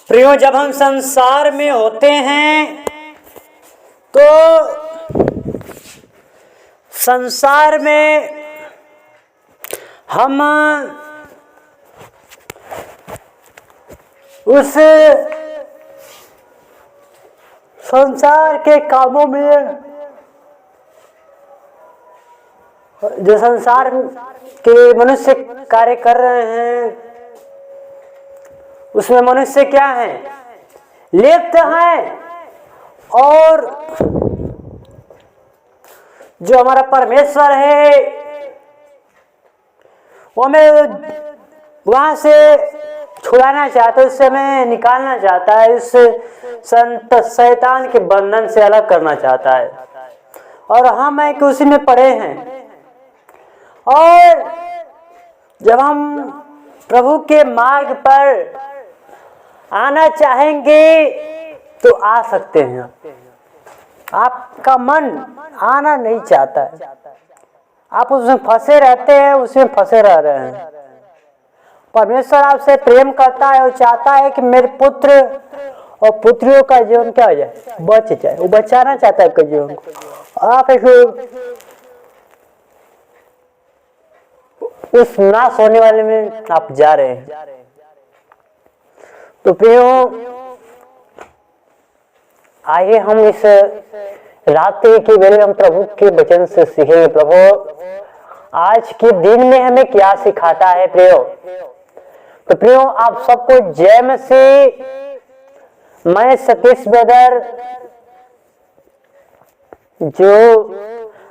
प्रियो, जब हम संसार में होते हैं तो संसार में हम उस संसार के कामों में, जो संसार के मनुष्य कार्य कर रहे हैं, उसमें मनुष्य क्या है, लिप्त हैं। और जो हमारा परमेश्वर है वो हमें वहां से छुड़ाना चाहता है, उससे हमें निकालना चाहता है, इस संत शैतान के बंधन से अलग करना चाहता है। और हम एक उसी में पड़े हैं। और जब हम प्रभु के मार्ग पर आना चाहेंगे तो आ सकते हैं। आपका मन आना नहीं चाहता है, आप उसमें फंसे रहते हैं, उसमें फंसे रह रहे हैं। परमेश्वर आपसे प्रेम करता है और चाहता है कि मेरे पुत्र और पुत्रियों का जीवन क्या हो जाए, बच जाए। वो बचाना चाहता है आपके जीवन को। आप एक उस नाश होने वाले में आप जा रहे हैं। तो प्रियो, आइए हम इस रात्रि के वेले हम प्रभु के वचन से सीखेंगे। प्रभु आज के दिन में हमें क्या सिखाता है प्रियो। तो प्रियो, आप सबको जय मसीह। मैं सतीश ब्रदर जो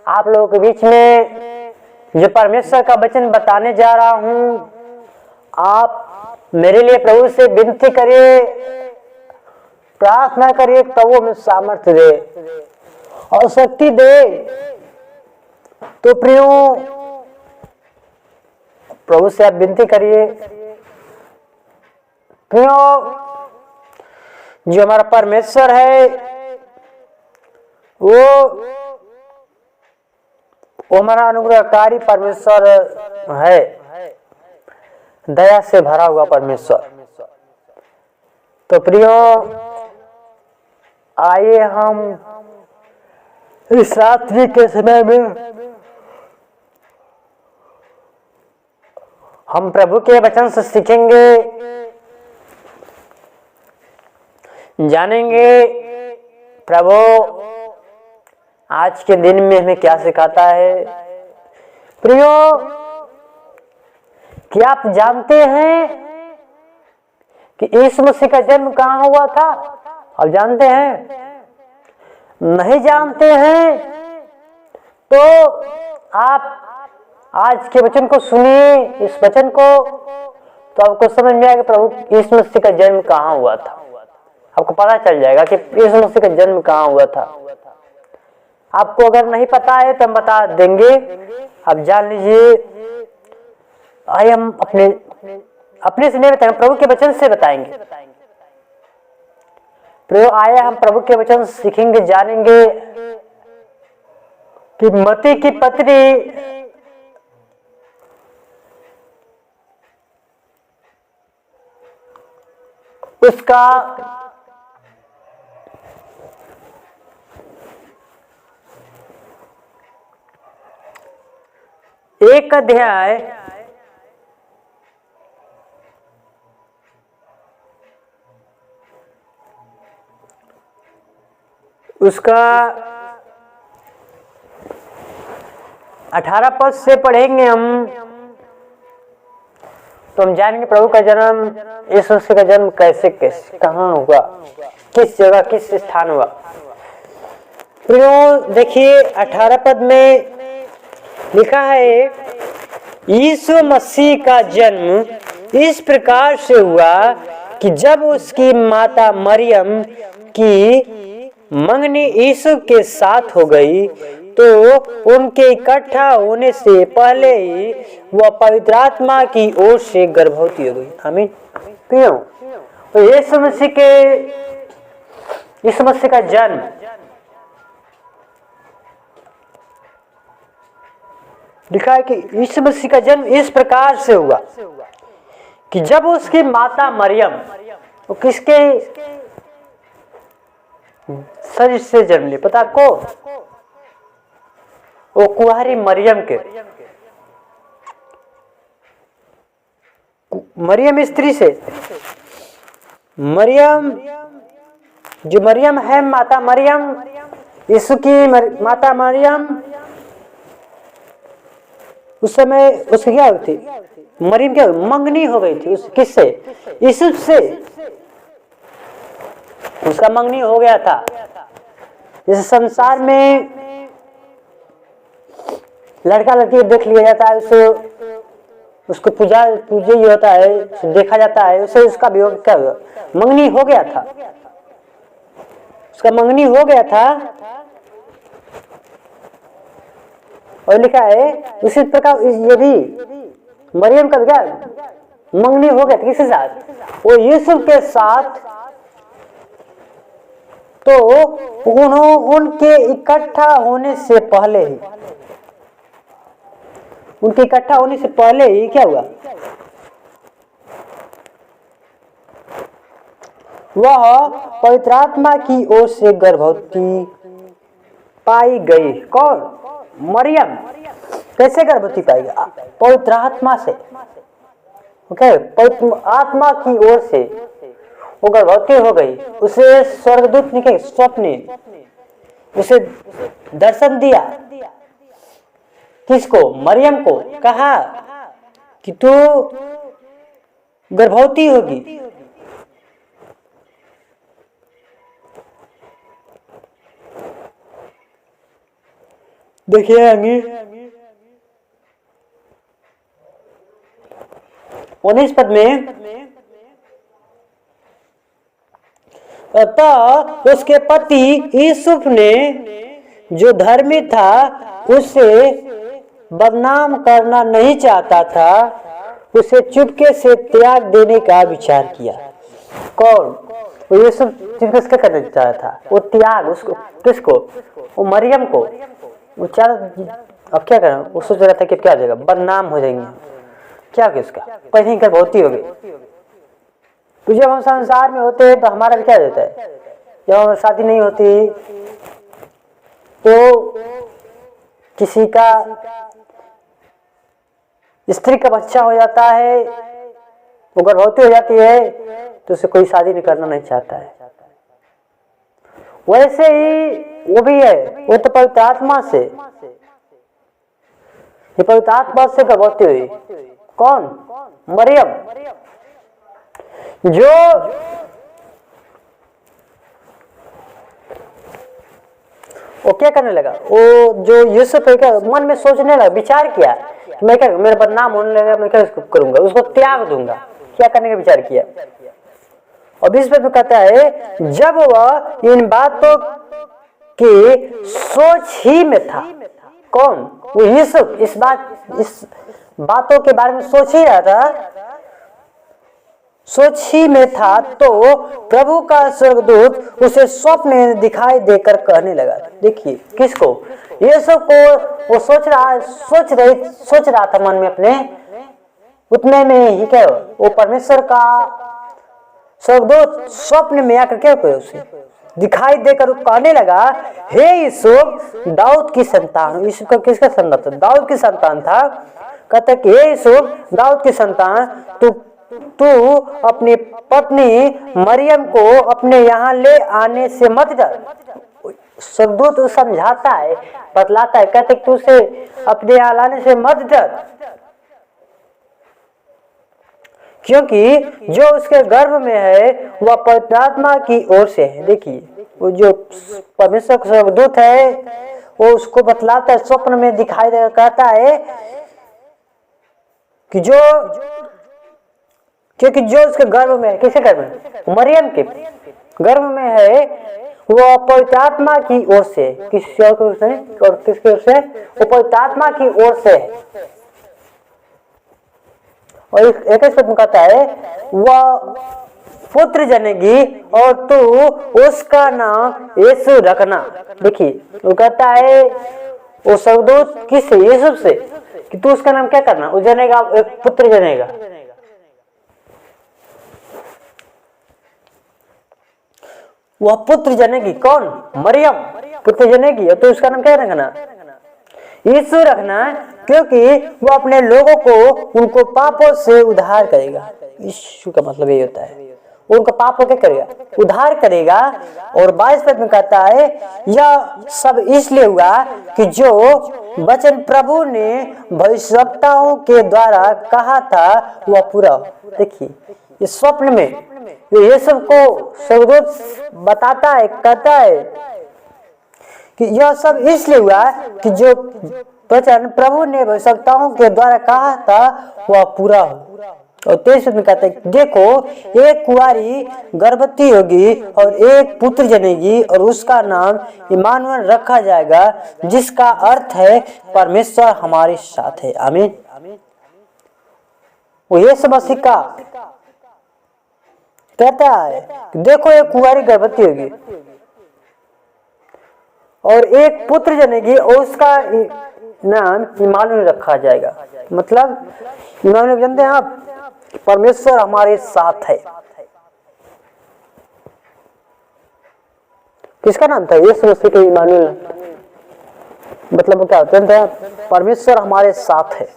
आप लोगों के बीच में जो परमेश्वर का वचन बताने जा रहा हूं, आप मेरे लिए प्रभु से विनती करिए, प्रार्थना करिए, प्रभु हमें सामर्थ्य दे और शक्ति दे। तो प्रियो, प्रभु से आप विनती करिए। प्रियो, जो हमारा परमेश्वर है वो हमारा अनुग्रहकारी परमेश्वर है, दया से भरा हुआ परमेश्वर। तो प्रियो, आइए हम इस रात्रि के समय में हम प्रभु के वचन से सीखेंगे, जानेंगे प्रभु आज के दिन में हमें क्या सिखाता है। प्रियो, क्या आप जानते हैं कि यीशु मसीह का जन्म कहाँ हुआ था? आप जानते हैं? नहीं जानते हैं तो आप आज के वचन को सुनिए, इस वचन को, तो आपको समझ में आएगा प्रभु यीशु मसीह का जन्म कहाँ हुआ था। आपको पता चल जाएगा कि यीशु मसीह का जन्म कहाँ हुआ था। आपको अगर नहीं पता है तो हम बता देंगे, आप जान लीजिए। आइए हम अपने से नहीं बताएंगे, प्रभु के वचन से बताएंगे। प्रभु आए, हम प्रभु के वचन सीखेंगे, जानेंगे कि मत्ती की पत्री उसका 1 अध्याय उसका 18 पद से पढ़ेंगे हम, तो हम जानेंगे प्रभु का जन्म, यीशु मसीह का जन्म कैसे कहाँ हुआ, किस जगह किस स्थान हुआ। तो देखिए 18 पद में लिखा है, यीशु मसीह का जन्म इस प्रकार से हुआ कि जब उसकी माता मरियम की मंगनी यीशु के साथ हो गई तो उनके इकट्ठा होने से पहले ही वह पवित्र आत्मा की ओर से गर्भवती हो गई। आमीन। क्यों? तो यीशु मसीह का जन्म लिखा है कि यीशु मसीह का जन्म इस प्रकार से हुआ कि जब उसकी माता मरियम वो किसके शरीर से जन्म ली पता आपको? वो कुंवारी मरियम के, मरियम स्त्री से। मरियम, जो मरियम है, माता मरियम, यीशु की माता मरियम, उस समय उसकी क्या हुई थी? मरियम क्या मंगनी हो गई थी। उस किससे? यीशु से उसका मंगनी हो गया था। जैसे संसार में लड़का लड़की देख लिया जाता है, उसको पूजे ही होता है, देखा जाता है, उसे उसका विवाह क्या हुआ? मंगनी हो गया था, उसका मंगनी हो गया था। और लिखा है उसी प्रकार ये भी मरियम का क्या मंगनी हो गया था। किसके साथ? वो यीशु के साथ। तो उनके इकट्ठा होने से पहले ही, उनके इकट्ठा होने से पहले ही क्या हुआ? वह पवित्र आत्मा की ओर से गर्भवती पाई गई। कौन? मरियम। कैसे गर्भवती पाई गई? पवित्र आत्मा से। ओके, पवित्र आत्मा की ओर से वो गर्भवती हो गई। उसे स्वर्गदूत ने स्वप्न उसे दर्शन दिया। किसको? मरियम को। कहा कि तू गर्भवती होगी। देखिए आगे 19 पद में, अतः उसके पति यूसुफ ने, जो धर्मी था, उसे बदनाम करना नहीं चाहता था, उसे चुपके से त्याग देने का विचार किया। कौन? वो यूसुफ चुपके से करना चाहता था, वो त्याग। उसको किसको? वो मरियम को। वो चाह, अब क्या करें? वो सोच रहा था कि क्या हो जाएगा, बदनाम हो जाएंगे। क्या हो उसका? पहले गर्भवती हो गई। तो जब हम संसार में होते हैं तो हमारा क्या रहता है? जब हमारी शादी नहीं होती तो किसी का, स्त्री का बच्चा हो जाता है, वो गर्भवती हो जाती है, तो उसे कोई शादी नहीं करना नहीं चाहता है। वैसे ही वो भी है, वो तो पवित्र आत्मा से, ये पवित्र आत्मा से गर्भवती हुई। कौन? मरियम। जो वो क्या करने लगा? वो जो यूसुफ है क्या मन में सोचने लगा, विचार किया कि मैं क्या, मेरा बदनाम होने लगा, मैं क्या करूंगा? उसको त्याग दूंगा। क्या करने का विचार किया? और 20 में कहता है, जब वह इन बातों की सोच ही में था। कौन? वो यूसुफ इस बातों के बारे में सोच ही रहा था, सोच ही में था, तो प्रभु का स्वर्गदूत उसे स्वप्न में दिखाई देकर कहने लगा। देखिए किसको? यूसुफ को। वो सोच रहा था मन में अपने, उतने में ही क्या, वो परमेश्वर का स्वर्गदूत स्वप्न में आकर क्या हुआ? उसे दिखाई देकर कहने लगा, हे यूसुफ, दाऊद की संतान। यूसुफ का किसका संतान था? दाऊद की संतान था। कहता कि हे यूसुफ, दाऊद की संतान, तू अपनी पत्नी मरियम को अपने यहाँ ले आने से मत डर। स्वर्गदूत समझाता है, बतलाता है, कहते कि तू उसे अपने यहाँ लाने से मत डर, क्योंकि जो उसके गर्भ में है वह पवित्र आत्मा की ओर से है। देखिए वो जो परमेश्वर का स्वर्गदूत है वो उसको बतलाता है, स्वप्न में दिखाई देकर कहता है कि क्योंकि जो उसके गर्भ में है, किसके गर्भ में? मरियम के गर्भ में है, वो पवित्र आत्मा की ओर से। किसकी ओर से? और किसकी ओर से? वो पवित्र आत्मा की ओर से है। और 21 पद में कहता है, वह पुत्र जनेगी और तू उसका नाम यीशु रखना। देखिए वो कहता है, वो स्वर्गदूत किससे? यीशु से, कि तू उसका नाम क्या करना? वो जनेगा, एक पुत्र जनेगा। वह पुत्र जनेगी। कौन? मरियम पुत्र जनेगी। तो उसका नाम क्या रखना? यीशु रखना, क्योंकि वो अपने लोगों को उनको पापों से उद्धार करेगा। यीशु का मतलब ये होता है, उनका पापों क्या करेगा? उद्धार करेगा। और 22 पद में कहता है यह सब इसलिए हुआ कि जो वचन प्रभु ने भविष्यवक्ताओं के द्वारा कहा था वह पूरा हो। देखिए इस स्वप्न में ये सबको स्वर्गदूत बताता है, कहता है कि यह सब इसलिए हुआ कि जो वचन प्रभु ने भविष्यवक्ताओं के द्वारा कहा था वह पूरा हो। और 23 में कहता है देखो एक कुंवारी गर्भवती होगी और एक पुत्र जनेगी और उसका नाम इमानुएल रखा जाएगा, जिसका अर्थ है परमेश्वर हमारे साथ है। आमीन। वो यीशु मसीह का कहता है कि देखो एक कुंवारी गर्भवती होगी और एक पुत्र जनेगी और उसका नाम इमानुएल रखा जाएगा। मतलब इमानुएल जानते हैं आप? परमेश्वर हमारे साथ है। किसका नाम था? यीशु मसीह के इमानुएल। मतलब क्या होता है? परमेश्वर हमारे साथ है।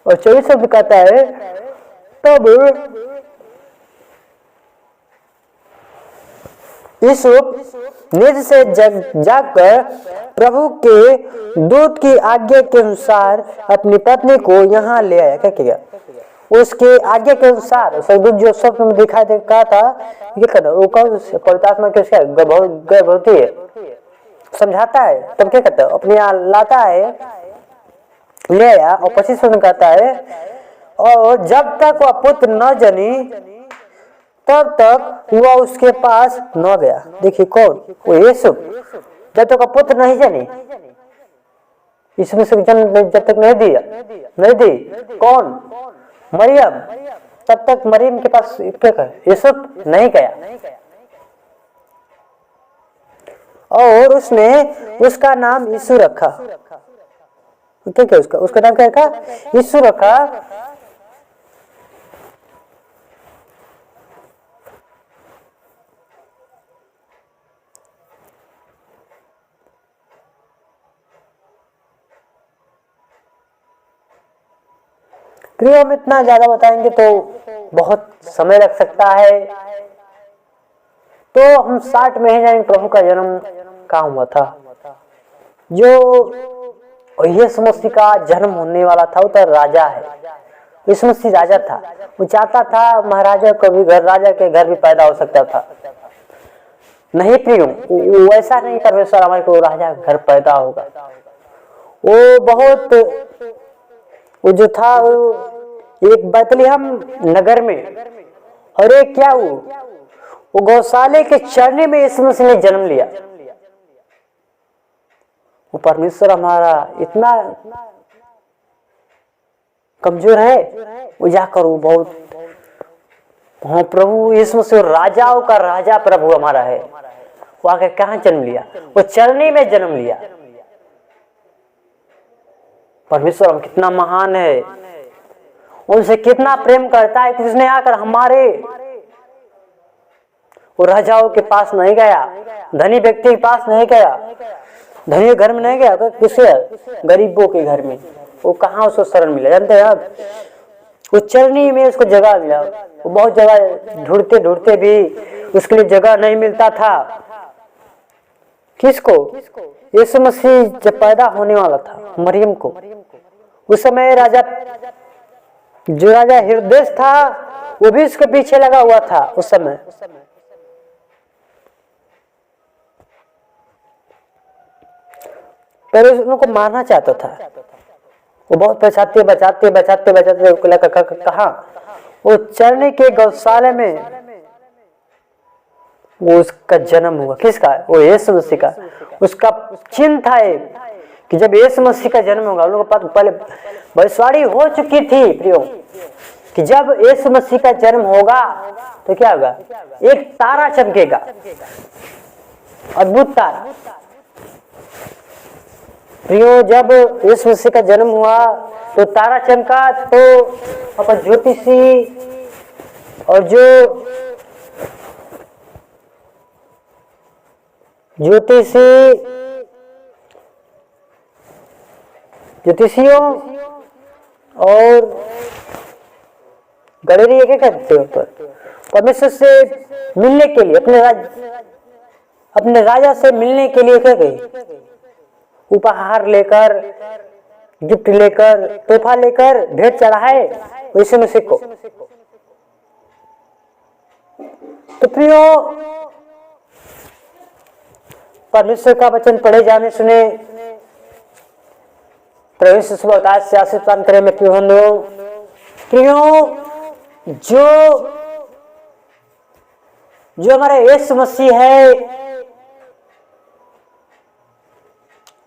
और 24 में कहता है तब यूसुफ निज से जाकर प्रभु के दूत की आज्ञा के अनुसार अपनी पत्नी को यहाँ ले आया। क्या किया? उसके आज्ञा के अनुसार स्वर्गदूत जो स्वप्न में दिखाई दे कहा था ये करना, वो कौन पवित्र आत्मा के उसका गर्भवती है समझाता है, तब क्या करता है? अपने यहाँ लाता है, ले आया। और 25 में कहता है और जब तक वह पुत्र न जनी तब तक वह उसके पास न गया। देखिए कौन? वो यीशु। जब तक पुत्र नहीं जनी, इसमें से जन्म जब तक नहीं नहीं दी। कौन? मरियम। तब तक मरियम के पास यीशु नहीं गया। और उसने उसका नाम यीशु रखा। क्या उसका नाम क्या रखा? यीशु रखा। हम इतना ज्यादा बताएंगे तो बहुत समय लग सकता है, तो हम 60 में ही जाएंगे प्रभु का जन्म कहाँ हुआ था। जो यीशु मसीह का जन्म होने वाला था वो तो राजा है। यीशु मसीह राजा था। वो चाहता था महाराजा को भी घर, राजा के घर भी पैदा हो सकता था। नहीं प्रियो, वैसा नहीं परमेश्वर हमारे को राजा घर पैदा होगा। वो बहुत वो जो था वो एक बैतलहम नगर में, और एक क्या वो गौशाले के चरने में यीशु मसीह ने जन्म लिया। वो परमेश्वर हमारा इतना कमजोर है, वो जाकर वो बहुत हाँ प्रभु यीशु मसीह राजाओं का राजा प्रभु हमारा है। वो आकर कहाँ जन्म लिया? वो चरनी में जन्म लिया। परमेश्वर हम कितना महान है, उनसे कितना प्रेम करता है कि उसने आकर हमारे वो राजाओं के पास नहीं गया, धनी व्यक्ति के पास नहीं गया, धनी घर में नहीं गया, किसे? गरीबों के घर में। वो कहाँ उसको शरण मिला जानते हैं आप? वो चरनी में उसको जगह मिला। वो बहुत जगह ढूंढते ढूंढते भी उसके लिए जगह नहीं मिलता था। किसको? यीशु मसीह जब पैदा होने वाला था मरियम को, उस समय राजा जो राजा हेरोदेस था वो भी उसके पीछे लगा हुआ था। उस समय पर उनको मारना चाहता था। वो बहुत बचाते बचाते बचाते बचाते कहा वो चरने के गौशाले में वो उसका जन्म हुआ। किसका? वो यीशु मसीह का। उसका चिन्ह था कि जब यीशु मसीह का जन्म होगा, उन लोगों को पहले भविष्यवाणी हो चुकी थी प्रियो कि जब यीशु मसीह का जन्म होगा तो क्या होगा? एक तारा चमकेगा, अद्भुत तारा। प्रियो जब यीशु मसीह का जन्म हुआ तो तारा चमका, तो अपन ज्योतिषी और जो ज्योतिषियों और गलेरी क्या कहते हैं ऊपर, परमेश्वर से मिलने के लिए, अपने राजा से मिलने के लिए क्या गए, उपहार लेकर, गिफ्ट लेकर, तोहफा लेकर भेंट चढ़ाए यीशु मसीह को। तो प्रियो, परमेश्वर का वचन पढ़े जाने सुने, प्रभु यीशु सुबह से आशीष प्राप्त करें। मैं प्रियो, जो हमारा यीशु मसीह है,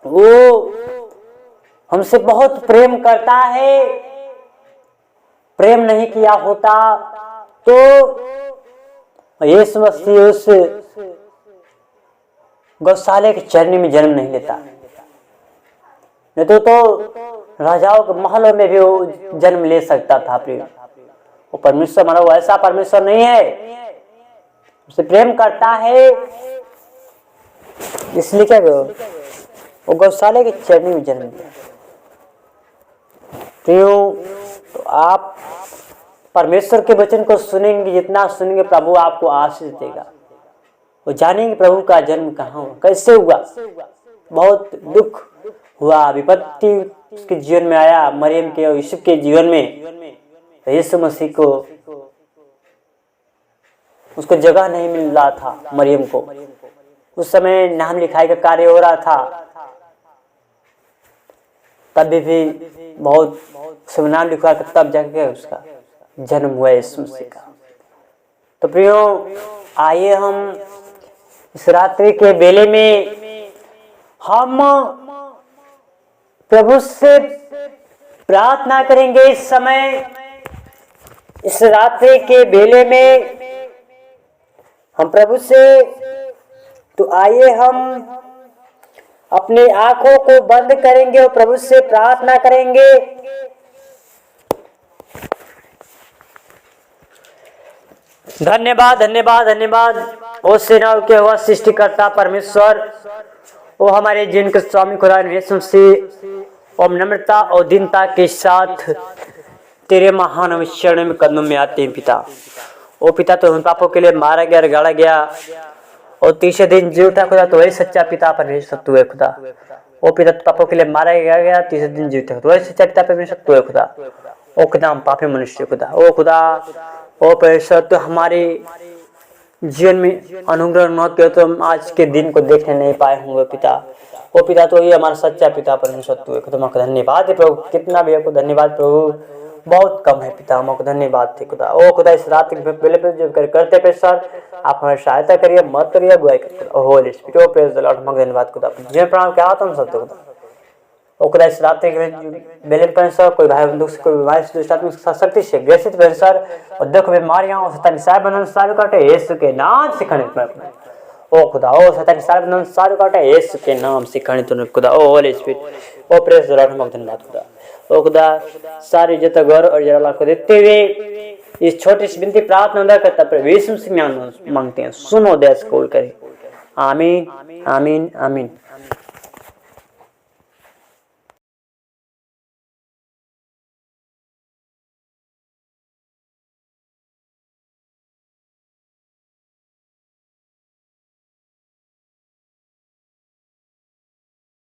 वो हमसे बहुत प्रेम करता है। प्रेम नहीं किया होता तो यीशु मसीह उस गौशाले के चरनी में जन्म नहीं लेता, नहीं तो राजाओं के महलों में भी वो जन्म ले सकता था। प्रिय, वो परमेश्वर हमारा वो ऐसा परमेश्वर नहीं है, उसे प्रेम करता है, इसलिए क्या वो गौशाले के चरनी में जन्म लिया। प्रियो, तो आप परमेश्वर के वचन को सुनेंगे, जितना सुनेंगे प्रभु आपको आशीष देगा। वो जानेंगे प्रभु का जन्म कहाँ हुआ, कैसे हुआ। बहुत दुख हुआ, विपत्ति उसके जीवन में आया, मरियम के और यूसुफ के जीवन में। तो यीशु मसीह को उसको जगह नहीं मिल रहा था। मरियम को उस समय नाम लिखाई का कार्य हो रहा था, तब भी बहुत सब नाम लिखवा था, तब जाके उसका जन्म हुआ यीशु मसीह का। तो प्रियो, आइए हम इस रात्रि के बेले में हम प्रभु से प्रार्थना करेंगे। इस समय, इस रात्रि के बेले में हम प्रभु से, तो आइए हम अपने आंखों को बंद करेंगे और प्रभु से प्रार्थना करेंगे। धन्यवाद, धन्यवाद, धन्यवाद ओ सेनाओं के हुआ सृष्टिकर्ता परमेश्वर, वो हमारे जीवन के स्वामी खुदा यीशु मसीह, और नम्रता और दीनता के साथ तेरे महान चरणों में कदमों में आते हैं पिता। ओ पिता, तो हम पापों के लिए मारा गया, गाड़ा गया और तीसरे दिन जी उठा खुदा, तो वही सच्चा पिता परमेश्वर तू है खुदा। ओ पिता, तो पापों के लिए मारा गया, तीसरे दिन जी उठा, तो वही सच्चा पिता परमेश्वर तू है खुदा। ओ खुदा, हम पापी मनुष्य खुदा, ओ खुदा, ओ परमेश्वर, तो हमारे जीवन में अनुग्रह न किया तो हम आज के दिन को देखने नहीं पाए होंगे पिता। ओ पिता, तो ये हमारा सच्चा पिता परमेश्वर तू है खुदा। हमको धन्यवाद है प्रभु, कितना भी आपको धन्यवाद प्रभु, बहुत कम है पिता, हमको धन्यवाद थे खुदा। ओ खुदा, इस रात के पहले पे जो करते पे सर आप हमारी सहायता करिए, मत करिए, अगुवाई करिए। O Holy Spirit, O praise the Lord, हमको धन्यवाद खुदा। जीवन प्रणाम क्या होता हम सब खुदा। ओ खुदा, इस रात के बेले पे सर कोई भाई बंधु से, कोई बीमारी से, दुष्टात्मिक शक्ति से ग्रसित पे सर, और दुख बीमारियां और शैतानी सारे बंधन सारे काटे यीशु के नाम से खंडित मैं। ओ खुदा, ओ शैतानी सारे बंधन सारे काटे यीशु के नाम से खंडित खुदा। O Holy Spirit, O praise the Lord, हमको धन्यवाद खुदा। ओ खुदा, सारे जत गौरव और जलाल को देते हुए इस छोटी सी विनती प्रार्थना करता प्रभु यीशु से मांगते हैं, सुनो देश खोल करे। आमीन, आमीन, आमीन।